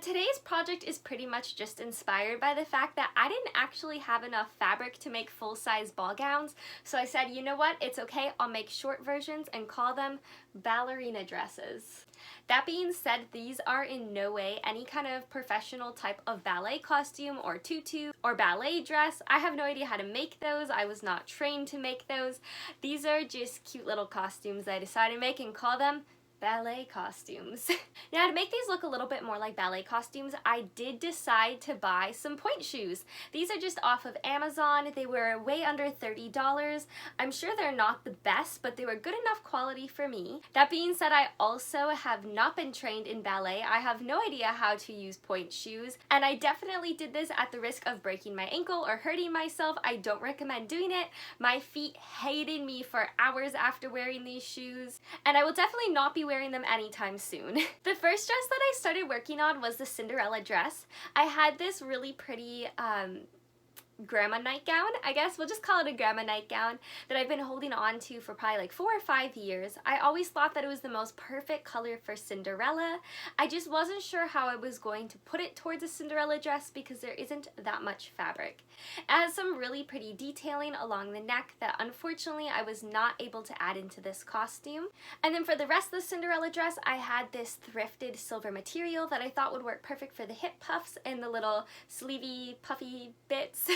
Today's project is pretty much just inspired by the fact that I didn't actually have enough fabric to make full-size ball gowns, so I said, you know what, it's okay, I'll make short versions and call them ballerina dresses. That being said, these are in no way any kind of professional type of ballet costume or tutu or ballet dress. I have no idea how to make those. I was not trained to make those. These are just cute little costumes I decided to make and call them ballet costumes. Now, to make these look a little bit more like ballet costumes, I did decide to buy some pointe shoes. These are just off of Amazon. They were way under $30. I'm sure they're not the best, but they were good enough quality for me. That being said, I also have not been trained in ballet. I have no idea how to use pointe shoes, and I definitely did this at the risk of breaking my ankle or hurting myself. I don't recommend doing it. My feet hated me for hours after wearing these shoes, and I will definitely not be wearing them anytime soon. The first dress that I started working on was the Cinderella dress. I had this really pretty grandma nightgown, I guess we'll just call it a grandma nightgown, that I've been holding on to for probably like 4 or 5 years. I always thought that it was the most perfect color for Cinderella. I just wasn't sure how I was going to put it towards a Cinderella dress because there isn't that much fabric. It has some really pretty detailing along the neck that unfortunately I was not able to add into this costume. And then for the rest of the Cinderella dress, I had this thrifted silver material that I thought would work perfect for the hip puffs and the little sleevey puffy bits.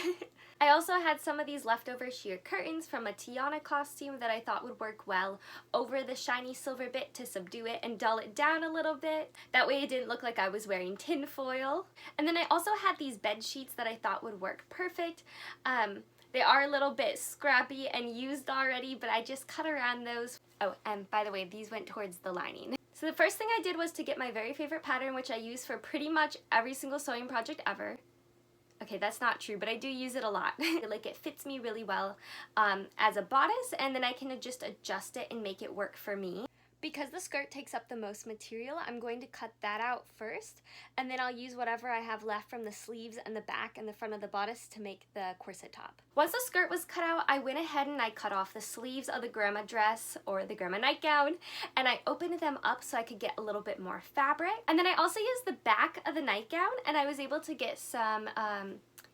I also had some of these leftover sheer curtains from a Tiana costume that I thought would work well over the shiny silver bit to subdue it and dull it down a little bit. That way it didn't look like I was wearing tin foil. And then I also had these bed sheets that I thought would work perfect. They are a little bit scrappy and used already, but I just cut around those. Oh, and by the way, these went towards the lining. So the first thing I did was to get my very favorite pattern, which I use for pretty much every single sewing project ever. Okay, that's not true, but I do use it a lot. Like, it fits me really well as a bodice, and then I can just adjust it and make it work for me. Because the skirt takes up the most material, I'm going to cut that out first, and then I'll use whatever I have left from the sleeves and the back and the front of the bodice to make the corset top. Once the skirt was cut out, I went ahead and I cut off the sleeves of the grandma dress, or the grandma nightgown, and I opened them up so I could get a little bit more fabric. And then I also used the back of the nightgown, and I was able to get some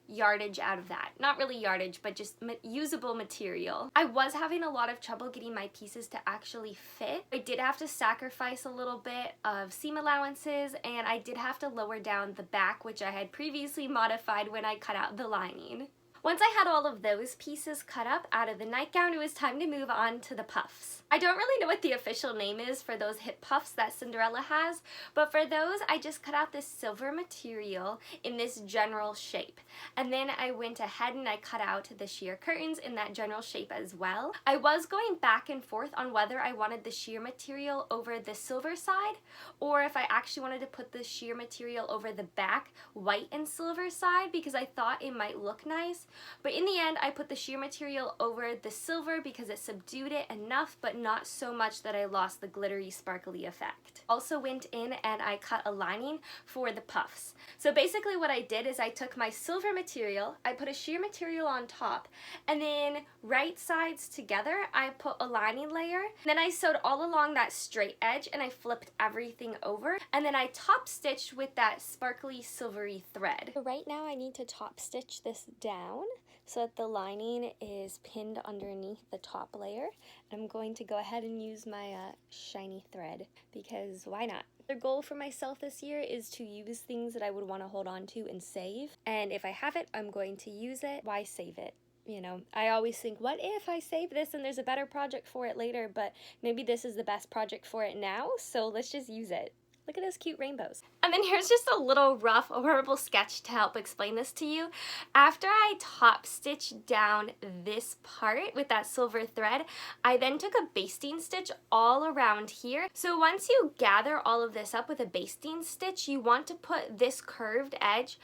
yardage out of that. Not really yardage, but just usable material. I was having a lot of trouble getting my pieces to actually fit. I did have to sacrifice a little bit of seam allowances, and I did have to lower down the back, which I had previously modified when I cut out the lining. Once I had all of those pieces cut up out of the nightgown, it was time to move on to the puffs. I don't really know what the official name is for those hip puffs that Cinderella has, but for those I just cut out this silver material in this general shape. And then I went ahead and I cut out the sheer curtains in that general shape as well. I was going back and forth on whether I wanted the sheer material over the silver side, or if I actually wanted to put the sheer material over the back white and silver side, because I thought it might look nice. But in the end, I put the sheer material over the silver because it subdued it enough, but not so much that I lost the glittery, sparkly effect. Also went in and I cut a lining for the puffs. So basically what I did is I took my silver material, I put a sheer material on top, and then right sides together, I put a lining layer. Then I sewed all along that straight edge and I flipped everything over, and then I top stitched with that sparkly silvery thread. So right now I need to top stitch this down so that the lining is pinned underneath the top layer. I'm going to go ahead and use my shiny thread, because why not? The goal for myself this year is to use things that I would want to hold on to and save, and if I have it, I'm going to use it. Why save it? You know, I always think, what if I save this and there's a better project for it later, but maybe this is the best project for it now, so let's just use it. Look at those cute rainbows. And then here's just a little rough, horrible sketch to help explain this to you. After I top stitched down this part with that silver thread, I then took a basting stitch all around here. So once you gather all of this up with a basting stitch, you want to put this curved edge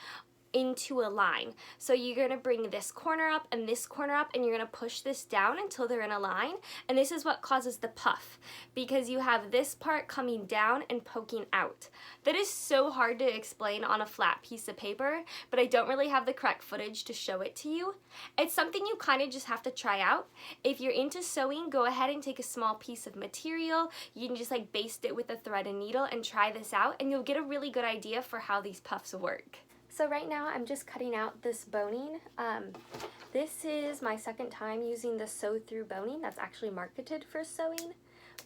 into a line. So you're going to bring this corner up and this corner up, and you're going to push this down until they're in a line. And this is what causes the puff, because you have this part coming down and poking out. That is so hard to explain on a flat piece of paper, but I don't really have the correct footage to show it to you. It's something you kind of just have to try out. If you're into sewing, go ahead and take a small piece of material. You can just like baste it with a thread and needle and try this out, and you'll get a really good idea for how these puffs work. So right now I'm just cutting out this boning. This is my second time using the sew through boning that's actually marketed for sewing.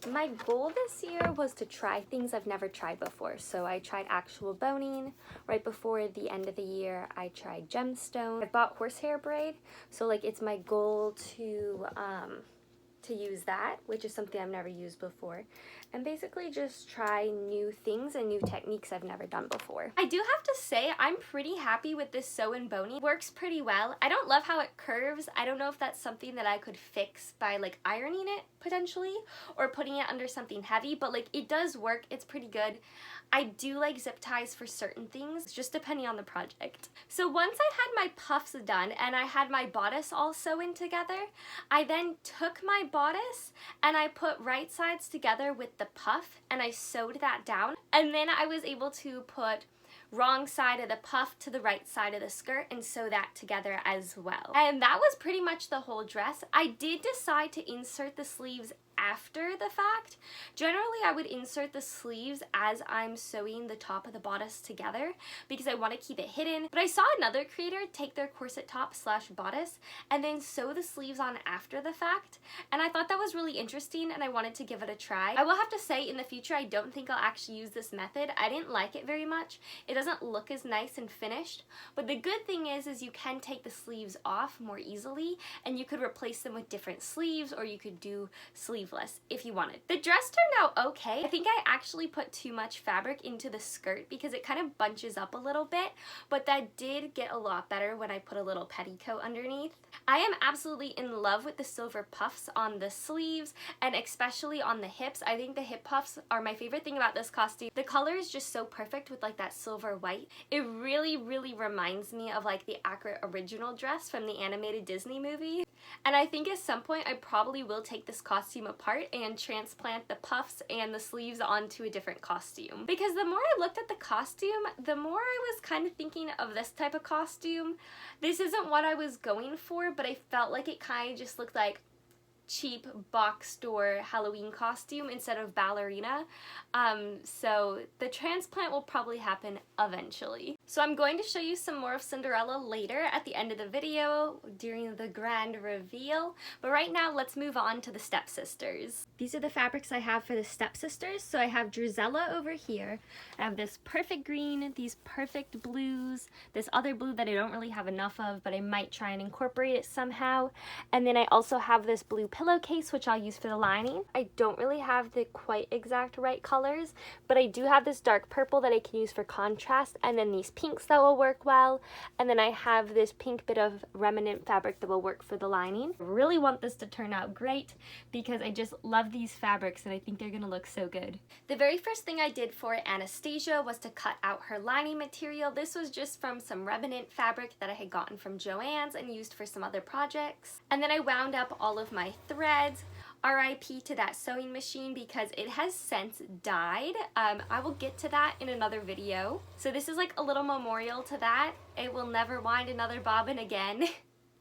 My goal this year was to try things I've never tried before. So I tried actual boning. Right before the end of the year, I tried gemstone. I bought horsehair braid, so like it's my goal to use that, which is something I've never used before, and basically just try new things and new techniques I've never done before. I do have to say I'm pretty happy with this sew and boning. It works pretty well. I don't love how it curves. I don't know if that's something that I could fix by like ironing it potentially or putting it under something heavy, but like it does work. It's pretty good. I do like zip ties for certain things, just depending on the project. So once I had my puffs done and I had my bodice all sewn together, I then took my bodice and I put right sides together with the puff and I sewed that down. And then I was able to put wrong side of the puff to the right side of the skirt and sew that together as well. And that was pretty much the whole dress. I did decide to insert the sleeves after the fact. Generally, I would insert the sleeves as I'm sewing the top of the bodice together because I want to keep it hidden. But I saw another creator take their corset top slash bodice and then sew the sleeves on after the fact, and I thought that was really interesting and I wanted to give it a try. I will have to say in the future I don't think I'll actually use this method. I didn't like it very much. It doesn't look as nice and finished, but the good thing is you can take the sleeves off more easily and you could replace them with different sleeves, or you could do sleeveless if you wanted. The dress turned out okay. I think I actually put too much fabric into the skirt because it kind of bunches up a little bit, but that did get a lot better when I put a little petticoat underneath. I am absolutely in love with the silver puffs on the sleeves and especially on the hips. I think the hip puffs are my favorite thing about this costume. The color is just so perfect with like that silver white. It really, really reminds me of like the accurate original dress from the animated Disney movie. And I think at some point I probably will take this costume apart and transplant the puffs and the sleeves onto a different costume. Because the more I looked at the costume, the more I was kind of thinking of this type of costume. This isn't what I was going for, but I felt like it kind of just looked like cheap box store Halloween costume instead of ballerina. So the transplant will probably happen eventually. So I'm going to show you some more of Cinderella later at the end of the video during the grand reveal, but right now let's move on to the Stepsisters. These are the fabrics I have for the Stepsisters. So I have Drizella over here. I have this perfect green, these perfect blues, this other blue that I don't really have enough of, but I might try and incorporate it somehow. And then I also have this blue pillowcase, which I'll use for the lining. I don't really have the quite exact right colors, but I do have this dark purple that I can use for contrast, and then these pinks that will work well, and then I have this pink bit of remnant fabric that will work for the lining. I really want this to turn out great because I just love these fabrics and I think they're gonna look so good. The very first thing I did for Anastasia was to cut out her lining material. This was just from some remnant fabric that I had gotten from Joann's and used for some other projects. And then I wound up all of my threads. RIP to that sewing machine because it has since died. I will get to that in another video. So this is like a little memorial to that. It will never wind another bobbin again.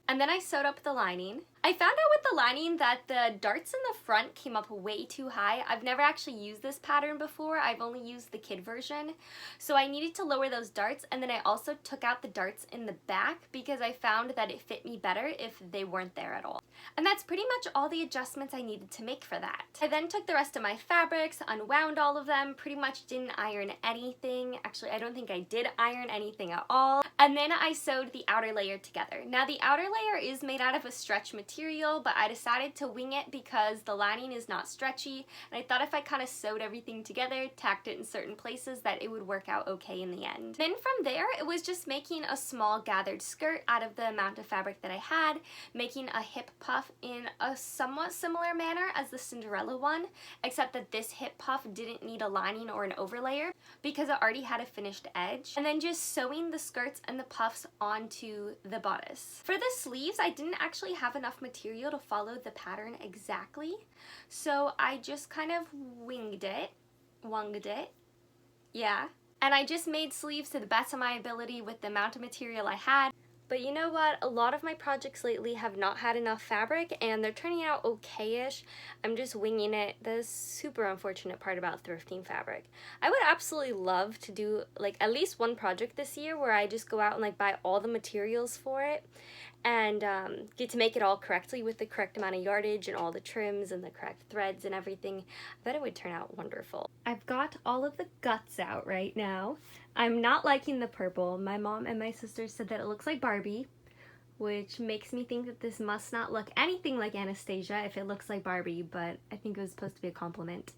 And then I sewed up the lining. I found out with the lining that the darts in the front came up way too high. I've never actually used this pattern before. I've only used the kid version. So I needed to lower those darts, and then I also took out the darts in the back because I found that it fit me better if they weren't there at all. And that's pretty much all the adjustments I needed to make for that. I then took the rest of my fabrics, unwound all of them, pretty much didn't iron anything. Actually, I don't think I did iron anything at all. And then I sewed the outer layer together. Now the outer layer is made out of a stretch material, material, but I decided to wing it because the lining is not stretchy, and I thought if I kind of sewed everything together, tacked it in certain places, that it would work out okay in the end. Then from there, it was just making a small gathered skirt out of the amount of fabric that I had, making a hip puff in a somewhat similar manner as the Cinderella one, except that this hip puff didn't need a lining or an overlayer because it already had a finished edge, and then just sewing the skirts and the puffs onto the bodice. For the sleeves, I didn't actually have enough material to follow the pattern exactly, so I just kind of winged it, yeah. And I just made sleeves to the best of my ability with the amount of material I had. But you know what? A lot of my projects lately have not had enough fabric and they're turning out okay-ish. I'm just winging it. The super unfortunate part about thrifting fabric. I would absolutely love to do like at least one project this year where I just go out and like buy all the materials for it and get to make it all correctly with the correct amount of yardage and all the trims and the correct threads and everything. I bet it would turn out wonderful. I've got all of the guts out right now. I'm not liking the purple. My mom and my sister said that it looks like Barbie, which makes me think that this must not look anything like Anastasia if it looks like Barbie, but I think it was supposed to be a compliment.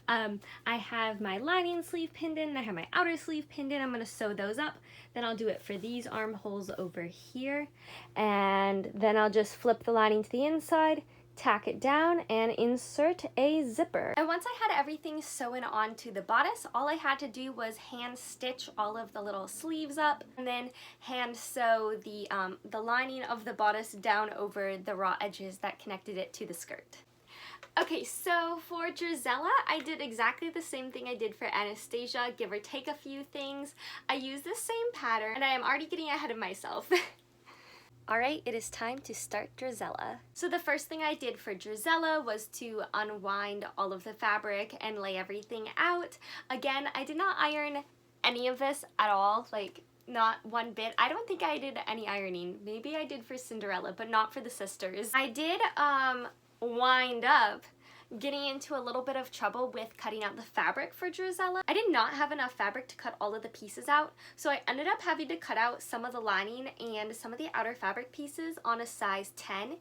I have my lining sleeve pinned in, I have my outer sleeve pinned in. I'm going to sew those up. Then I'll do it for these armholes over here, and then I'll just flip the lining to the inside, tack it down, and insert a zipper. And once I had everything sewn onto the bodice, all I had to do was hand stitch all of the little sleeves up and then hand sew the lining of the bodice down over the raw edges that connected it to the skirt. Okay, so for Drizella, I did exactly the same thing I did for Anastasia, give or take a few things. I used the same pattern, and I am already getting ahead of myself. Alright, it is time to start Drizella. So the first thing I did for Drizella was to unwind all of the fabric and lay everything out. Again, I did not iron any of this at all, like not one bit. I don't think I did any ironing. Maybe I did for Cinderella, but not for the sisters. I did wind up getting into a little bit of trouble with cutting out the fabric for Drizella. I did not have enough fabric to cut all of the pieces out, so I ended up having to cut out some of the lining and some of the outer fabric pieces on a size 10,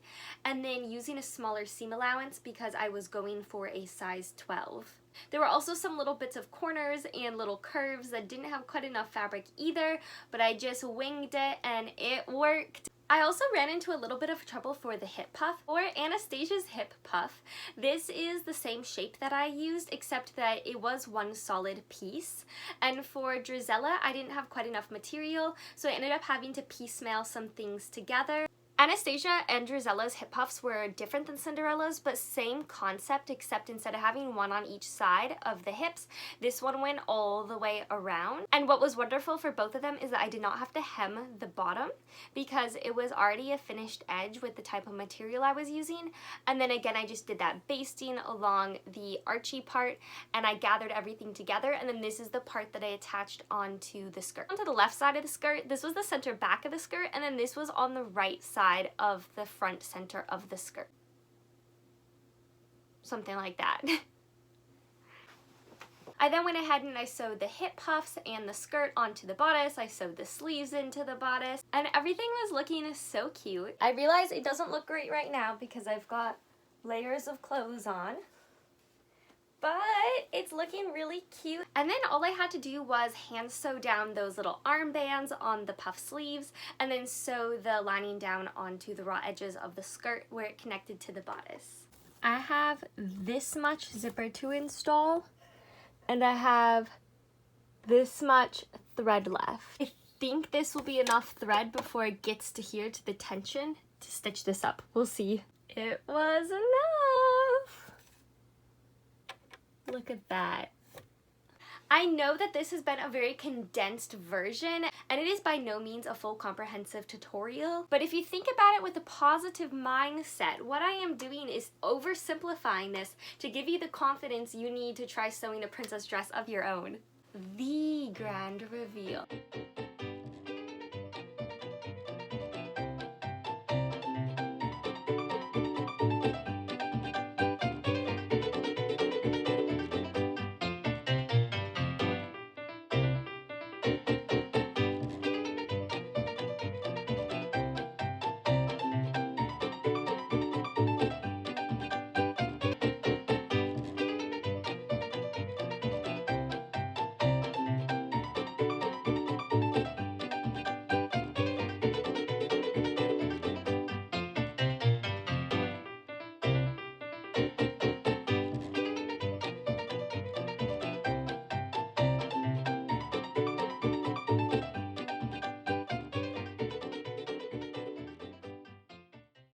and then using a smaller seam allowance because I was going for a size 12. There were also some little bits of corners and little curves that didn't have quite enough fabric either, but I just winged it and it worked. I also ran into a little bit of trouble for the hip puff. For Anastasia's hip puff, this is the same shape that I used, except that it was one solid piece. And for Drizella, I didn't have quite enough material, so I ended up having to piecemeal some things together. Anastasia and Drizella's hip puffs were different than Cinderella's, but same concept, except instead of having one on each side of the hips, this one went all the way around. And what was wonderful for both of them is that I did not have to hem the bottom because it was already a finished edge with the type of material I was using. And then again, I just did that basting along the archy part, and I gathered everything together, and then this is the part that I attached onto the skirt. Onto the left side of the skirt, this was the center back of the skirt, and then this was on the right side of the front center of the skirt. Something like that. I then went ahead and I sewed the hip puffs and the skirt onto the bodice. I sewed the sleeves into the bodice, and everything was looking so cute. I realize it doesn't look great right now because I've got layers of clothes on, but it's looking really cute. And then all I had to do was hand sew down those little armbands on the puff sleeves and then sew the lining down onto the raw edges of the skirt where it connected to the bodice. I have this much zipper to install, and I have this much thread left. I think this will be enough thread before it gets to here to the tension to stitch this up. We'll see. It was enough. Look at that. I know that this has been a very condensed version, and it is by no means a full comprehensive tutorial, but if you think about it with a positive mindset, what I am doing is oversimplifying this to give you the confidence you need to try sewing a princess dress of your own. The grand reveal.